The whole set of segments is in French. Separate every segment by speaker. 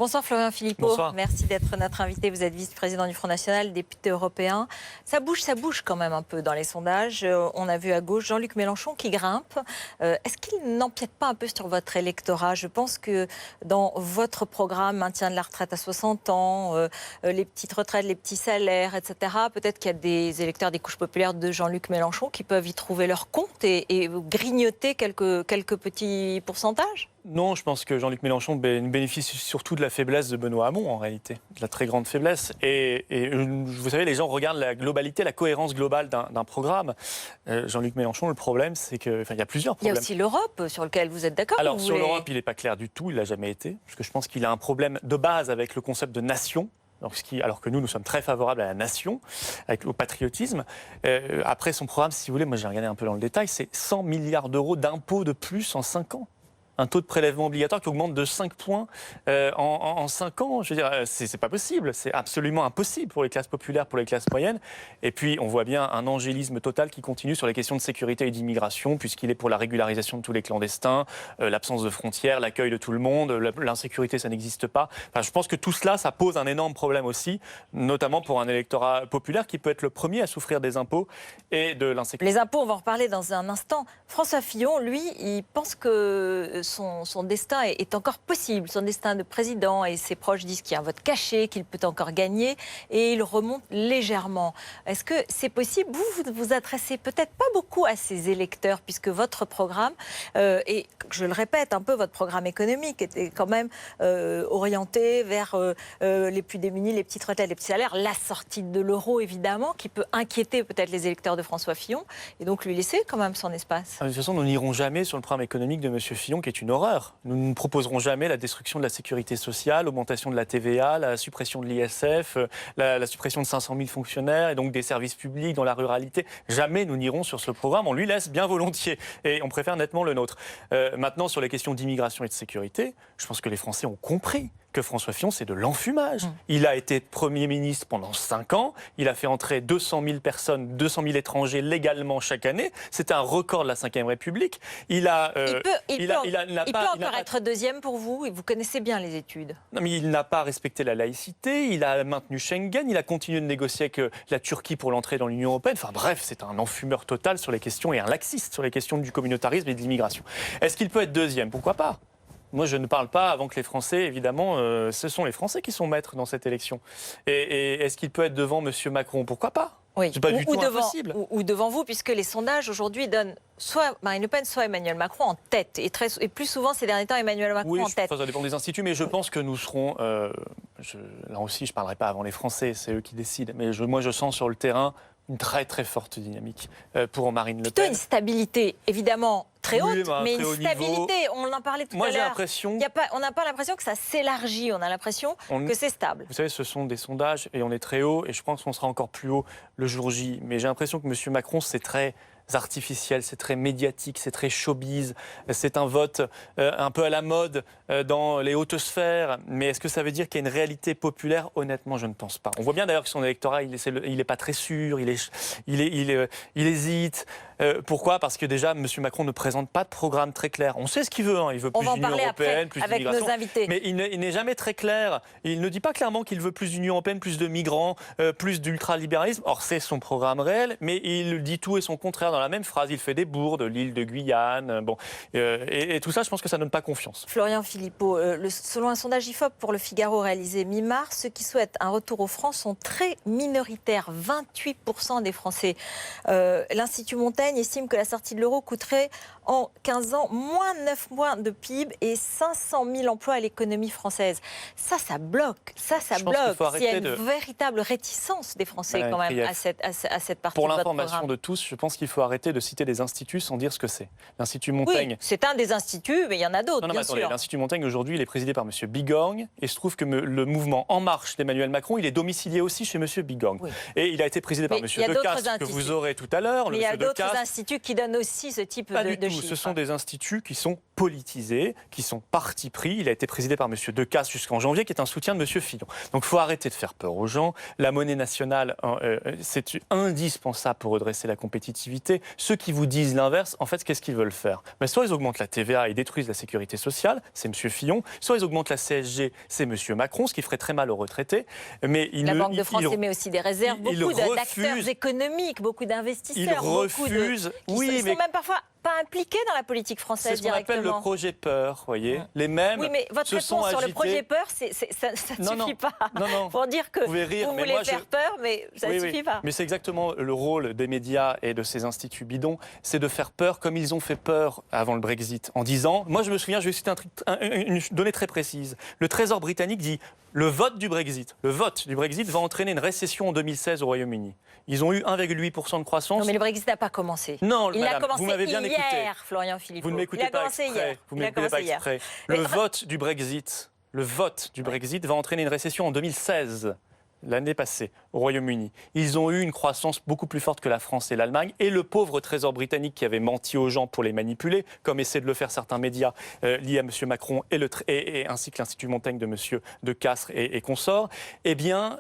Speaker 1: Bonsoir Florian Philippot.
Speaker 2: Bonsoir.
Speaker 1: Merci d'être notre invité. Vous êtes vice-président du Front National, député européen. Ça bouge quand même un peu dans les sondages. On a vu à gauche Jean-Luc Mélenchon qui grimpe. Est-ce qu'il n'empiète pas un peu sur votre électorat? Je pense que dans votre programme, maintien de la retraite à 60 ans, les petites retraites, les petits salaires, etc., peut-être qu'il y a des électeurs des couches populaires de Jean-Luc Mélenchon qui peuvent y trouver leur compte et grignoter quelques petits pourcentages?
Speaker 2: Non, je pense que Jean-Luc Mélenchon bénéficie surtout de la faiblesse de Benoît Hamon, en réalité, de la très grande faiblesse. Et vous savez, les gens regardent la globalité, la cohérence globale d'un programme. Jean-Luc Mélenchon, le problème, c'est qu'il y a plusieurs problèmes.
Speaker 1: Il y a aussi l'Europe, sur lequel vous êtes d'accord?
Speaker 2: Alors, sur l'Europe, il n'est pas clair du tout, il ne l'a jamais été, parce que je pense qu'il a un problème de base avec le concept de nation. Alors que nous sommes très favorables à la nation, au patriotisme. Après son programme, si vous voulez, moi j'ai regardé un peu dans le détail, c'est 100 milliards d'euros d'impôts de plus en 5 ans. Un taux de prélèvement obligatoire qui augmente de 5 points en 5 ans. Je veux dire, c'est pas possible, c'est absolument impossible pour les classes populaires, pour les classes moyennes. Et puis, on voit bien un angélisme total qui continue sur les questions de sécurité et d'immigration, puisqu'il est pour la régularisation de tous les clandestins, l'absence de frontières, l'accueil de tout le monde, l'insécurité, ça n'existe pas. Enfin, je pense que tout cela, ça pose un énorme problème aussi, notamment pour un électorat populaire qui peut être le premier à souffrir des impôts et de l'insécurité.
Speaker 1: Les impôts, on va en reparler dans un instant. François Fillon, lui, il pense que son destin est encore possible, son destin de président, et ses proches disent qu'il y a un vote caché, qu'il peut encore gagner, et il remonte légèrement. Est-ce que c'est possible? Vous vous adressez peut-être pas beaucoup à ces électeurs, puisque votre programme, et je le répète un peu, votre programme économique était quand même orienté vers les plus démunis, les petites retraites, les petits salaires, la sortie de l'euro évidemment, qui peut inquiéter peut-être les électeurs de François Fillon, et donc lui laisser quand même son espace.
Speaker 2: De toute façon, nous n'irons jamais sur le programme économique de M. Fillon, qui est une horreur. Nous ne proposerons jamais la destruction de la sécurité sociale, l'augmentation de la TVA, la suppression de l'ISF, la suppression de 500 000 fonctionnaires et donc des services publics dans la ruralité. Jamais nous n'irons sur ce programme. On lui laisse bien volontiers et on préfère nettement le nôtre. Maintenant, sur les questions d'immigration et de sécurité, je pense que les Français ont compris que François Fillon, c'est de l'enfumage. Il a été Premier ministre pendant 5 ans. Il a fait entrer 200 000 personnes, 200 000 étrangers légalement chaque année. C'était un record de la Ve République.
Speaker 1: Il peut encore être deuxième pour vous, et vous connaissez bien les études.
Speaker 2: Non, mais il n'a pas respecté la laïcité, il a maintenu Schengen, il a continué de négocier avec la Turquie pour l'entrée dans l'Union européenne. Enfin bref, c'est un enfumeur total sur les questions et un laxiste sur les questions du communautarisme et de l'immigration. Est-ce qu'il peut être deuxième? Pourquoi pas? Moi, je ne parle pas avant que les Français, évidemment, ce sont les Français qui sont maîtres dans cette élection. Et est-ce qu'il peut être devant M. Macron? Pourquoi pas?
Speaker 1: Oui.
Speaker 2: C'est pas du tout impossible.
Speaker 1: Ou devant vous, puisque les sondages aujourd'hui donnent soit Marine Le Pen, soit Emmanuel Macron en tête. Et plus souvent, ces derniers temps, Emmanuel Macron en tête.
Speaker 2: Ça dépend des instituts, mais je pense que nous serons... là aussi, je ne parlerai pas avant les Français, c'est eux qui décident. Mais moi, je sens sur le terrain une très très forte dynamique pour Marine Le Pen.
Speaker 1: Plutôt une stabilité, évidemment, très haute, mais une stabilité.
Speaker 2: Niveau.
Speaker 1: On en parlait tout à l'heure.
Speaker 2: Moi, j'ai l'impression...
Speaker 1: On n'a pas l'impression que ça s'élargit, on a l'impression que c'est stable.
Speaker 2: Vous savez, ce sont des sondages et on est très haut, et je pense qu'on sera encore plus haut le jour J. Mais j'ai l'impression que M. Macron, c'est très artificiel, c'est très médiatique, c'est très showbiz, c'est un vote un peu à la mode dans les hautes sphères, mais est-ce que ça veut dire qu'il y a une réalité populaire? Honnêtement, je ne pense pas. On voit bien d'ailleurs que son électorat, il n'est pas très sûr, il hésite. Pourquoi? Parce que déjà, M. Macron ne présente pas de programme très clair. On sait ce qu'il veut, hein. Il veut plus d'Union européenne, plus d'immigration. Mais il n'est jamais très clair. Il ne dit pas clairement qu'il veut plus d'Union européenne, plus de migrants, plus d'ultralibéralisme. Or, c'est son programme réel, mais il dit tout et son contraire dans la même phrase. Il fait des bourdes, l'île de Guyane. Et tout ça, je pense que ça ne donne pas confiance.
Speaker 1: Florian Philippot, selon un sondage IFOP pour Le Figaro réalisé mi-mars, ceux qui souhaitent un retour aux France sont très minoritaires. 28% des Français. L'Institut Montaigne estime que la sortie de l'euro coûterait en 15 ans moins 9 mois de PIB et 500 000 emplois à l'économie française. Ça bloque. Ça bloque. Il y a une véritable réticence des Français quand même à cette partie.
Speaker 2: Pour
Speaker 1: de votre
Speaker 2: l'information
Speaker 1: programme
Speaker 2: de tous, je pense qu'il faut arrêter de citer des instituts sans dire ce que c'est. L'Institut Montaigne...
Speaker 1: Oui, c'est un des instituts, mais il y en a d'autres, bien sûr.
Speaker 2: L'Institut Montaigne, aujourd'hui, il est présidé par M. Bigorgne, et je trouve que le mouvement En Marche d'Emmanuel Macron, il est domicilié aussi chez M. Bigorgne. Oui. Et il a été présidé par M. Decazes, que vous aurez tout à l'heure.
Speaker 1: Mais il y a d'autres instituts qui donnent aussi ce type de chiffres.
Speaker 2: Ce sont des instituts qui sont politisés, qui sont parti pris. Il a été présidé par M. Decazes jusqu'en janvier, qui est un soutien de M. Fillon. Donc il faut arrêter de faire peur aux gens. La monnaie nationale, c'est indispensable pour redresser la compétitivité. réalité. Ceux qui vous disent l'inverse, en fait, qu'est-ce qu'ils veulent faire? Soit ils augmentent la TVA et détruisent la sécurité sociale, c'est M. Fillon, soit ils augmentent la CSG, c'est M. Macron, ce qui ferait très mal aux retraités. Mais
Speaker 1: la Banque de France émet aussi des réserves, beaucoup d'acteurs économiques, beaucoup d'investisseurs.
Speaker 2: Ils refusent.
Speaker 1: Ils sont même parfois pas impliqués dans la politique française directement.
Speaker 2: C'est ce qu'on appelle le projet peur, vous voyez. Les mêmes.
Speaker 1: Oui, mais votre réponse sur le projet peur, ça ne suffit pas.
Speaker 2: Non.
Speaker 1: Pour dire que vous voulez faire peur, mais ça ne suffit pas.
Speaker 2: Mais c'est exactement le rôle des médias et de ces instituts bidons, c'est de faire peur comme ils ont fait peur avant le Brexit, en disant, moi je me souviens, je vais citer une donnée très précise. Le Trésor britannique dit, le vote du Brexit va entraîner une récession en 2016 au Royaume-Uni. Ils ont eu 1,8% de croissance.
Speaker 1: Non, mais le Brexit n'a pas commencé.
Speaker 2: Non,
Speaker 1: il
Speaker 2: madame,
Speaker 1: a commencé
Speaker 2: vous m'avez bien
Speaker 1: hier,
Speaker 2: écouté.
Speaker 1: Florian Philippot.
Speaker 2: Vous ne m'écoutez pas exprès. Vous ne m'écoutez pas exprès. Le vote du Brexit va entraîner une récession en 2016. L'année passée, au Royaume-Uni. Ils ont eu une croissance beaucoup plus forte que la France et l'Allemagne. Et le pauvre Trésor britannique qui avait menti aux gens pour les manipuler, comme essaient de le faire certains médias liés à M. Macron ainsi que l'Institut Montaigne de M. De Castries et consorts, eh bien...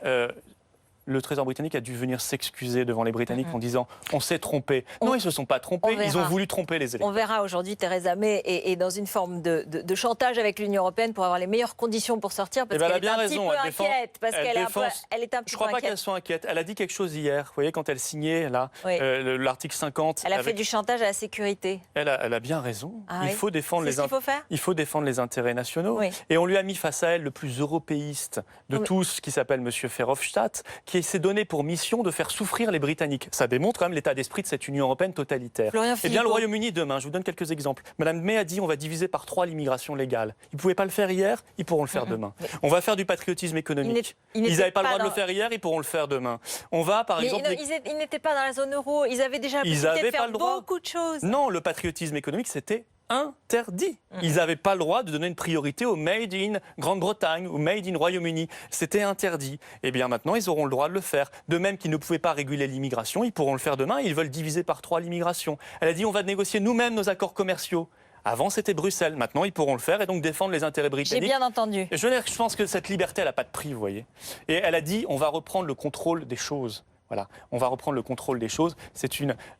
Speaker 2: le Trésor britannique a dû venir s'excuser devant les Britanniques en disant « on s'est trompé ». Non, ils ne se sont pas trompés, ils ont voulu tromper les électeurs.
Speaker 1: On verra aujourd'hui Theresa May est dans une forme de chantage avec l'Union européenne pour avoir les meilleures conditions pour sortir, parce qu'elle est un petit peu inquiète. Parce qu'elle est un peu inquiète.
Speaker 2: Je ne crois pas qu'elle soit inquiète. Elle a dit quelque chose hier, vous voyez, quand elle signait l'article 50.
Speaker 1: Elle a fait du chantage à la sécurité.
Speaker 2: Elle a bien raison. Il faut défendre les intérêts nationaux.
Speaker 1: Oui.
Speaker 2: Et on lui a mis face à elle le plus européiste de tous, qui s'appelle M. Verhofstadt, qui s'est donné pour mission de faire souffrir les Britanniques. Ça démontre quand même l'état d'esprit de cette Union européenne totalitaire. Eh bien, le Royaume-Uni, demain, je vous donne quelques exemples. Madame May a dit on va diviser par 3 l'immigration légale. Ils ne pouvaient pas le faire hier, ils pourront le faire demain. On va faire du patriotisme économique. Ils n'avaient pas le droit de le faire hier, ils pourront le faire demain. On va, par exemple...
Speaker 1: Ils n'étaient pas dans la zone euro, ils avaient déjà la possibilité de faire beaucoup de choses.
Speaker 2: Non, le patriotisme économique, c'était interdit. Ils n'avaient pas le droit de donner une priorité au Made in Grande-Bretagne ou Made in Royaume-Uni. C'était interdit. Eh bien maintenant, ils auront le droit de le faire. De même qu'ils ne pouvaient pas réguler l'immigration, ils pourront le faire demain. Ils veulent diviser par 3 l'immigration. Elle a dit on va négocier nous-mêmes nos accords commerciaux. Avant, c'était Bruxelles. Maintenant, ils pourront le faire et donc défendre les intérêts britanniques.
Speaker 1: J'ai bien entendu.
Speaker 2: Je pense que cette liberté, elle n'a pas de prix, vous voyez. Et elle a dit on va reprendre le contrôle des choses. Voilà, on va reprendre le contrôle des choses. C'est,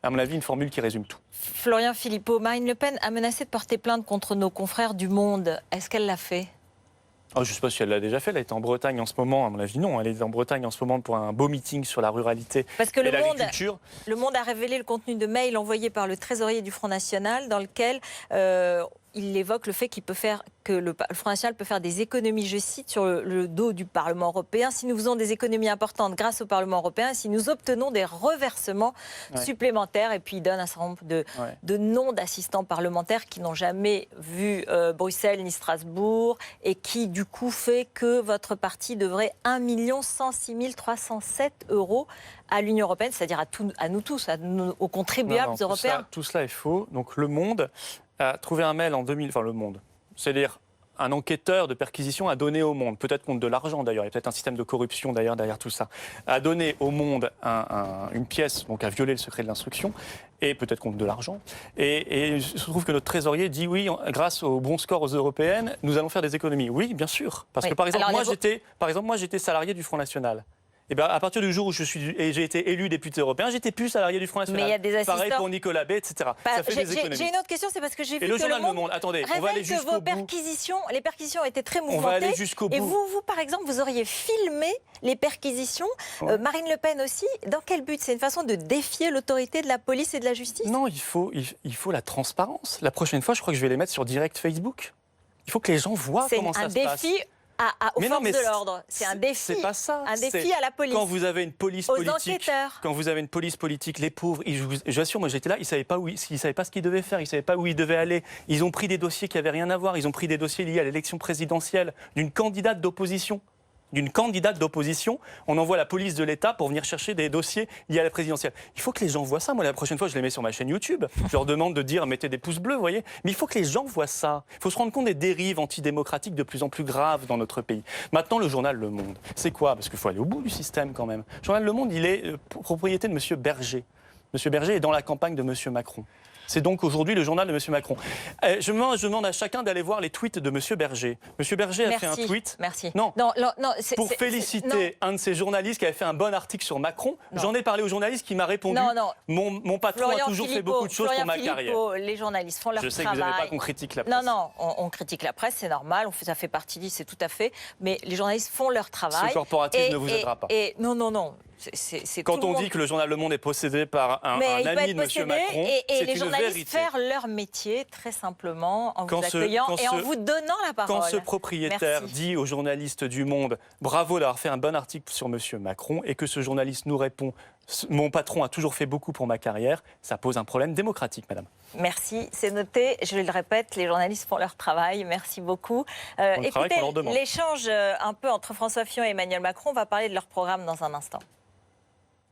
Speaker 2: à mon avis, une formule qui résume tout.
Speaker 1: Florian Philippot, Marine Le Pen a menacé de porter plainte contre nos confrères du Monde. Est-ce qu'elle l'a fait ?
Speaker 2: Je ne sais pas si elle l'a déjà fait. Elle est en Bretagne en ce moment. À mon avis, non. Elle est en Bretagne en ce moment pour un beau meeting sur la ruralité et l'agriculture.
Speaker 1: Le Monde a révélé le contenu de mails envoyés par le trésorier du Front National dans lequel il évoque le fait que le Front National peut faire des économies, je cite, sur le dos du Parlement européen. Si nous faisons des économies importantes grâce au Parlement européen, si nous obtenons des reversements supplémentaires, et puis il donne un certain nombre de noms d'assistants parlementaires qui n'ont jamais vu Bruxelles ni Strasbourg, et qui du coup fait que votre parti devrait 1 106 307 € à l'Union européenne, c'est-à-dire à nous tous, aux contribuables européens.
Speaker 2: Tout cela est faux. Donc Le Monde a trouvé un mail en 2000, enfin Le Monde, c'est-à-dire un enquêteur de perquisition a donné au Monde, peut-être contre de l'argent d'ailleurs, il y a peut-être un système de corruption d'ailleurs derrière tout ça, a donné au Monde une pièce, donc a violé le secret de l'instruction, et peut-être contre de l'argent. Et il se trouve que notre trésorier dit oui, grâce au bon score aux européennes, nous allons faire des économies. Oui, bien sûr. Parce que par exemple, moi j'étais salarié du Front National. Et bien, à partir du jour où j'ai été élu député européen, j'étais plus salarié du Front National.
Speaker 1: Mais il y a des assistants.
Speaker 2: Pareil pour Nicolas Bay, etc. Ça fait des économies.
Speaker 1: J'ai une autre question, c'est parce que j'ai vu
Speaker 2: que le
Speaker 1: journal
Speaker 2: Le Monde, attendez, on va aller jusqu'au bout.
Speaker 1: Les perquisitions étaient très mouvementées.
Speaker 2: On va aller jusqu'au bout.
Speaker 1: Et vous, par exemple, vous auriez filmé les perquisitions. Marine Le Pen aussi. Dans quel but? C'est une façon de défier l'autorité de la police et de la justice?
Speaker 2: Non, il faut la transparence. La prochaine fois, je crois que je vais les mettre sur direct Facebook. Il faut que les gens voient comment ça se passe.
Speaker 1: C'est un défi aux forces de l'ordre. C'est un défi.
Speaker 2: C'est pas ça.
Speaker 1: Un défi à la police.
Speaker 2: Quand vous avez une police politique, les pauvres, j'assure, moi j'étais là, ils savaient pas ce qu'ils devaient faire, ils savaient pas où ils devaient aller. Ils ont pris des dossiers qui avaient rien à voir. Ils ont pris des dossiers liés à l'élection présidentielle d'une candidate d'opposition. On envoie la police de l'État pour venir chercher des dossiers liés à la présidentielle. Il faut que les gens voient ça. Moi, la prochaine fois, je les mets sur ma chaîne YouTube. Je leur demande de dire mettez des pouces bleus, vous voyez. Mais il faut que les gens voient ça. Il faut se rendre compte des dérives antidémocratiques de plus en plus graves dans notre pays. Maintenant, le journal Le Monde, c'est quoi? Parce qu'il faut aller au bout du système quand même. Le journal Le Monde, il est propriété de M. Berger. M. Berger est dans la campagne de M. Macron. C'est donc aujourd'hui le journal de M. Macron. Je demande à chacun d'aller voir les tweets de M. Berger. M. Berger a fait un tweet.
Speaker 1: Merci.
Speaker 2: Non, pour
Speaker 1: féliciter
Speaker 2: féliciter un de ces journalistes qui avait fait un bon article sur Macron. J'en ai parlé au journaliste qui m'a répondu. Mon patron
Speaker 1: Florian
Speaker 2: a toujours fait beaucoup de choses pour ma carrière.
Speaker 1: Les journalistes font leur travail.
Speaker 2: Je sais que vous n'aimez pas qu'on critique la presse.
Speaker 1: Non, on critique la presse, c'est normal, ça fait partie, c'est tout à fait. Mais les journalistes font leur travail.
Speaker 2: Ce corporatisme ne vous aidera pas.
Speaker 1: Non.
Speaker 2: Quand on dit que le journal Le Monde est possédé par un ami de M. Macron,
Speaker 1: et les
Speaker 2: une
Speaker 1: journalistes
Speaker 2: vérité.
Speaker 1: faire leur métier très simplement en vous accueillant et en vous donnant la parole.
Speaker 2: Quand ce propriétaire dit aux journalistes du Monde « Bravo d'avoir fait un bon article sur M. Macron » et que ce journaliste nous répond « Mon patron a toujours fait beaucoup pour ma carrière », ça pose un problème démocratique, madame.
Speaker 1: Merci, c'est noté. Je le répète, les journalistes font leur travail. Merci beaucoup. Écoutez, l'échange un peu entre François Fillon et Emmanuel Macron, on va parler de leur programme dans un instant.